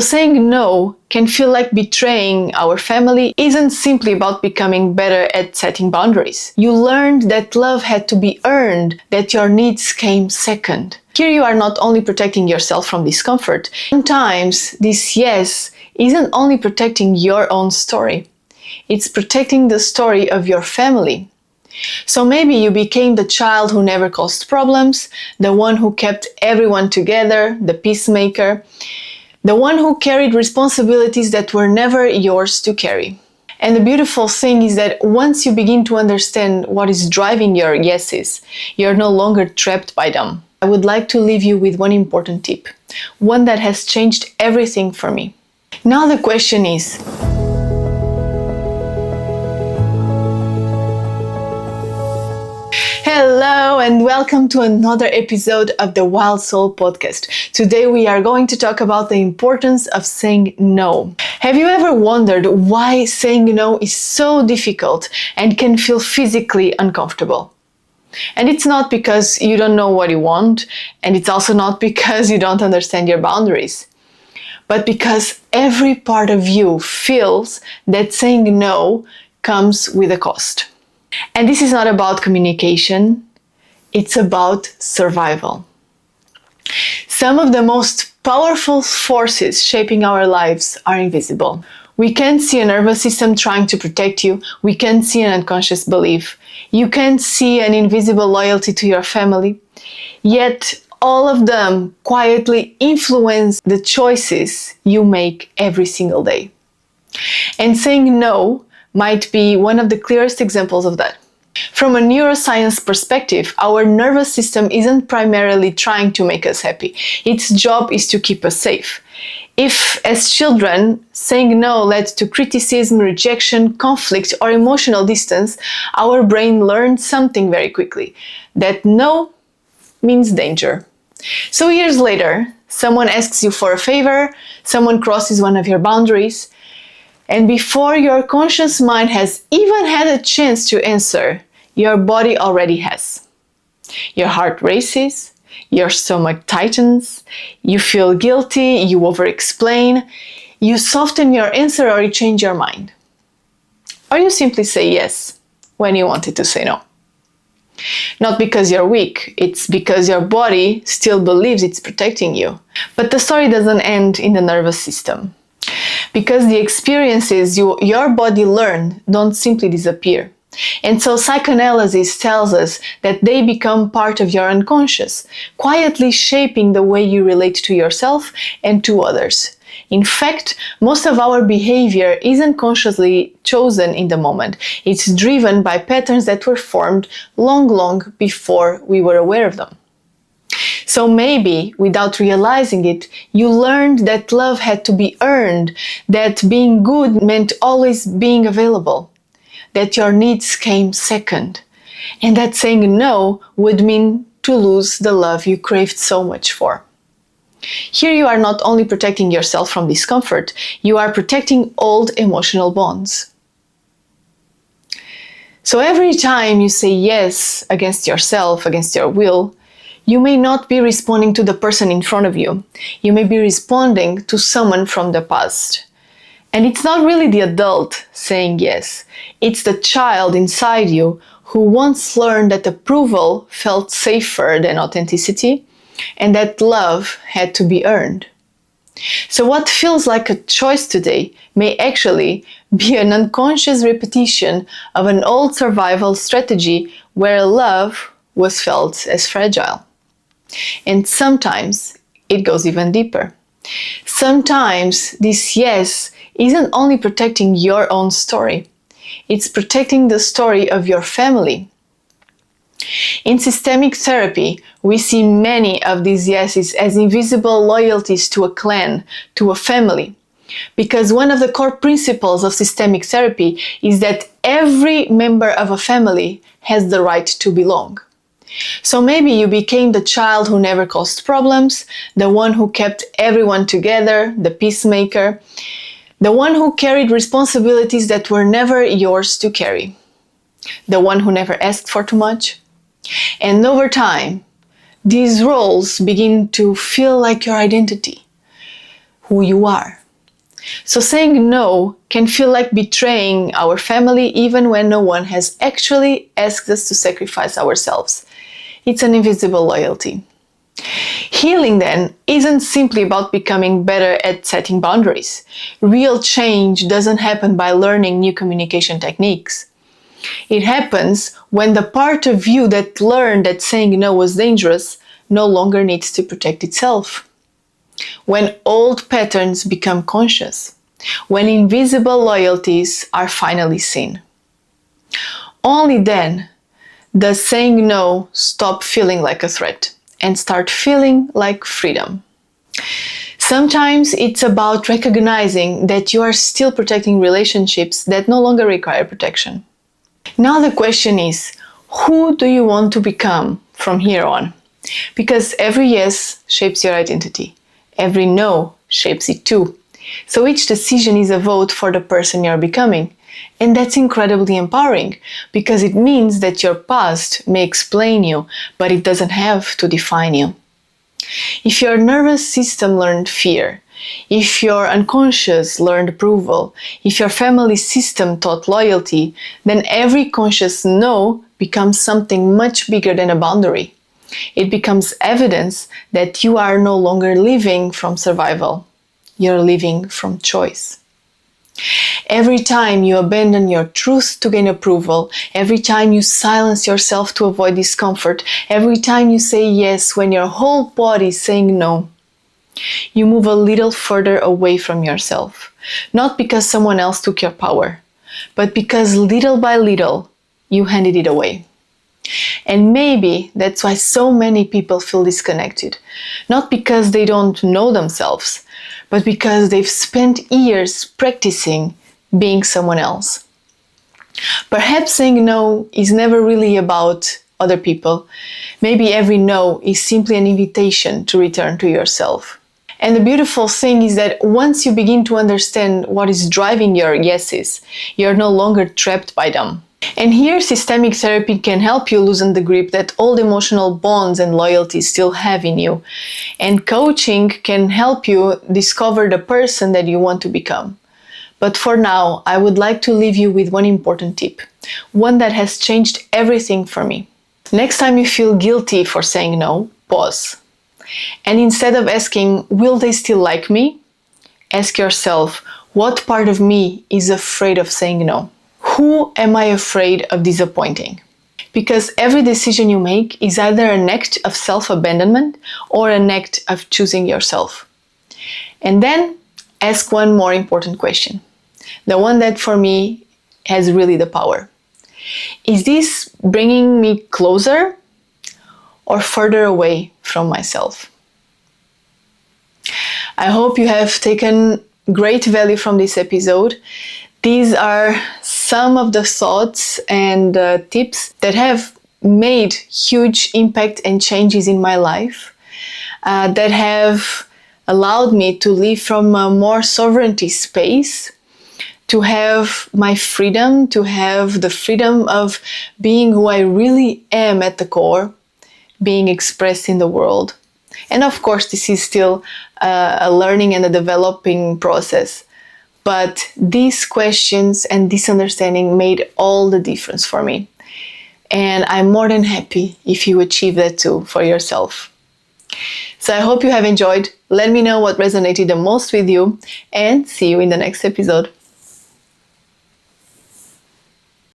Saying no can feel like betraying our family isn't simply about becoming better at setting boundaries. You learned that love had to be earned, that your needs came second. Here you are not only protecting yourself from discomfort, sometimes this yes isn't only protecting your own story, it's protecting the story of your family. So maybe you became the child who never caused problems, the one who kept everyone together, the peacemaker, the one who carried responsibilities that were never yours to carry. And the beautiful thing is that once you begin to understand what is driving your yeses, you're no longer trapped by them. I would like to leave you with one important tip, one that has changed everything for me. Now the question is, hello and welcome to another episode of the WildSoul podcast. Today we are going to talk about the importance of saying no. Have you ever wondered why saying no is so difficult and can feel physically uncomfortable? And it's not because you don't know what you want, and it's also not because you don't understand your boundaries, but because every part of you feels that saying no comes with a cost. And this is not about communication, it's about survival. Some of the most powerful forces shaping our lives are invisible. We can't see a nervous system trying to protect you. We can't see an unconscious belief. You can't see an invisible loyalty to your family. Yet all of them quietly influence the choices you make every single day. And saying no might be one of the clearest examples of that. From a neuroscience perspective, our nervous system isn't primarily trying to make us happy. Its job is to keep us safe. If, as children, saying no led to criticism, rejection, conflict, or emotional distance, our brain learned something very quickly, that no means danger. So years later, someone asks you for a favor, someone crosses one of your boundaries, and before your conscious mind has even had a chance to answer, your body already has. Your heart races, your stomach tightens, you feel guilty, you over-explain, you soften your answer or you change your mind. Or you simply say yes when you wanted to say no. Not because you're weak, it's because your body still believes it's protecting you. But the story doesn't end in the nervous system. Because the experiences your body learned don't simply disappear. And so psychoanalysis tells us that they become part of your unconscious, quietly shaping the way you relate to yourself and to others. In fact, most of our behavior isn't consciously chosen in the moment. It's driven by patterns that were formed long before we were aware of them. So maybe, without realizing it, you learned that love had to be earned, that being good meant always being available, that your needs came second, and that saying no would mean to lose the love you craved so much for. Here you are not only protecting yourself from discomfort, you are protecting old emotional bonds. So every time you say yes against yourself, against your will, you may not be responding to the person in front of you. You may be responding to someone from the past. And it's not really the adult saying yes. It's the child inside you who once learned that approval felt safer than authenticity and that love had to be earned. So what feels like a choice today may actually be an unconscious repetition of an old survival strategy where love was felt as fragile. And sometimes it goes even deeper. Sometimes this yes isn't only protecting your own story, it's protecting the story of your family. In systemic therapy, we see many of these yeses as invisible loyalties to a clan, to a family. Because one of the core principles of systemic therapy is that every member of a family has the right to belong. So maybe you became the child who never caused problems, the one who kept everyone together, the peacemaker, the one who carried responsibilities that were never yours to carry, the one who never asked for too much. And over time, these roles begin to feel like your identity. who you are. So saying no can feel like betraying our family even when no one has actually asked us to sacrifice ourselves. It's an invisible loyalty. Healing then isn't simply about becoming better at setting boundaries. Real change doesn't happen by learning new communication techniques. It happens when the part of you that learned that saying no was dangerous no longer needs to protect itself. When old patterns become conscious. When invisible loyalties are finally seen. Only then does saying no stop feeling like a threat and start feeling like freedom. Sometimes it's about recognizing that you are still protecting relationships that no longer require protection. Now the question is, who do you want to become from here on? Because every yes shapes your identity. Every no shapes it too. So each decision is a vote for the person you're becoming. And that's incredibly empowering because it means that your past may explain you, but it doesn't have to define you. If your nervous system learned fear, if your unconscious learned approval, if your family system taught loyalty, then every conscious no becomes something much bigger than a boundary. It becomes evidence that you are no longer living from survival. You're living from choice. Every time you abandon your truth to gain approval, every time you silence yourself to avoid discomfort, every time you say yes when your whole body is saying no, you move a little further away from yourself. Not because someone else took your power, but because little by little you handed it away. And maybe that's why so many people feel disconnected. Not because they don't know themselves, but because they've spent years practicing being someone else. Perhaps saying no is never really about other people. Maybe every no is simply an invitation to return to yourself. And the beautiful thing is that once you begin to understand what is driving your yeses, you're no longer trapped by them. And here systemic therapy can help you loosen the grip that old emotional bonds and loyalties still have in you. And coaching can help you discover the person that you want to become. But for now, I would like to leave you with one important tip, one that has changed everything for me. Next time you feel guilty for saying no, pause. And instead of asking, will they still like me? Ask yourself, what part of me is afraid of saying no? Who am I afraid of disappointing? Because every decision you make is either an act of self-abandonment or an act of choosing yourself. And then ask one more important question, the one that for me has really the power. Is this bringing me closer or further away from myself? I hope you have taken great value from this episode. These are some of the thoughts and tips that have made huge impact and changes in my life, that have allowed me to live from a more sovereignty space, to have my freedom, to have the freedom of being who I really am at the core, being expressed in the world. And of course, this is still a learning and a developing process. But these questions and this understanding made all the difference for me. And I'm more than happy if you achieve that too for yourself. So I hope you have enjoyed. Let me know what resonated the most with you and see you in the next episode.